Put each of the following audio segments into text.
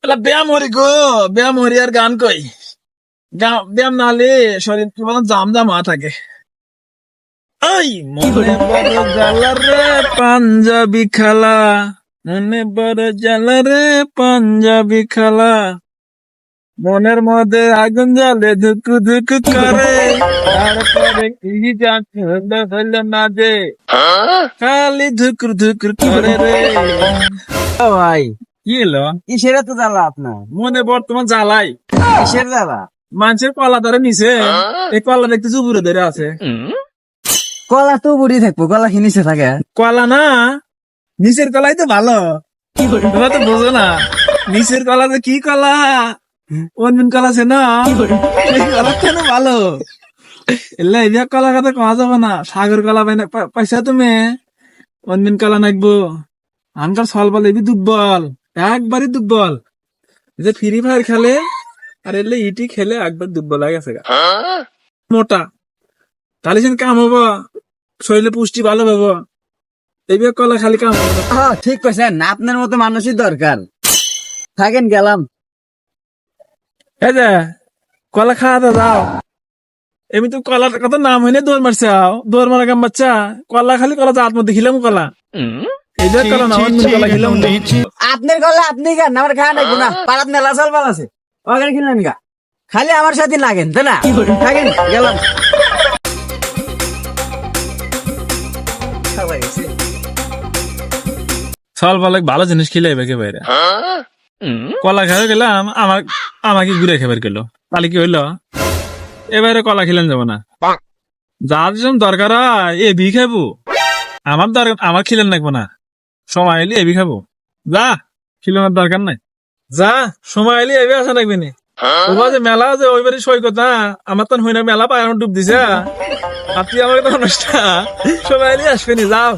এলা ব্যায়াম হরি গো, ব্যায়াম হরি আর গান কই। ব্যায়াম না হলে শরীর জাম জাম হওয়া থাকে। ওই মনে বড় জ্বালা রে পাঞ্জাবি খালা, মনে বড় জ্বালা রে পাঞ্জাবি খালা, মনের মধ্যে আগুন জ্বালে ধুকু ধুকু করে, তারপরে কি জানি হইল না যে, খালি ধুকুর ধুকুর করে রে। ও ভাই, কি এলো? কিসের এত জ্বালা আপনার? মনে বর্তমান জ্বালাই কিসের জ্বালা? মানুষের কলা ধরে নিছে, এই কলা দেখতে চুপুরে ধরে আছে। কলা তো বুড়ি থাকবো, কলা কি নিচে থাকে? কলা না, নিচের কলাই তো ভালো। তোমরা তো বোঝো না, নিচের কলা যে কি কলা, অন্য কলা আছে না, সেই কলা কেন ভালো। এলে এই কলা কথা কওয়া যাবে না। সাগর কলা পাইছা তুমি, অন্য কলা নাকবো। আনকার সল বলে এবি দুর্বল, একবারই দুর্বল। এই যে ফ্রি ফায়ার খেলে আর এলে ইটি খেলে একবার দুর্বল হয়ে গেছে গা। মোটা তাহলে যেন কাম হবো, শরীরে পুষ্টি ভালো পাবো। এইবার কলা খালি কাম হবে না। ঠিক কইছেন, আপনার মতো মানুষই দরকার। থাকেন, গেলাম। এই যে কলা খাওয়াতে যাও, এমনি তো কলার কত নাম হয়নি, দৌড় মারছে দৌড় মারা কাম বাচ্চা। কলা খালি কলা জাত মধ্যে খিলাম কলা, এইবার কলা না অন্য কলা খিলাম। আপনার গলা আপনি গান, আমার খাওয়া নাকবো না। পাড়াত মেলা চল পাল আছে, ওখানে কিনলেন গা। খালি আমার সাথে লাগেন, তাই না? থাকেন, গেলাম। সল ভালো ভালো জিনিস খিলে এবার বাইরে কলা খেয়ে গেলাম, আমাকে ঘুরে খেবার গেলো। তাহলে কি হইলো, এবারে কলা খিলাম যাবো না। যার যেমন দরকার হয় এ বি খাবো, আমার দরকার আমার খিলেন লাগবো না। সময় এলে এবি খাবো, যা খিলানোর দরকার নাই। যা সময় এলে এবি আসা লাগবে না। ওবা যে মেলা যে ওইবারই সৈকত না, আমার তো হই না মেলা পায় ডুব দিছে। আর তুই আমাকে তো সময় এলে আসবে নি, যাও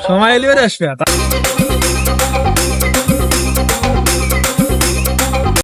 সময় এলে আসবে।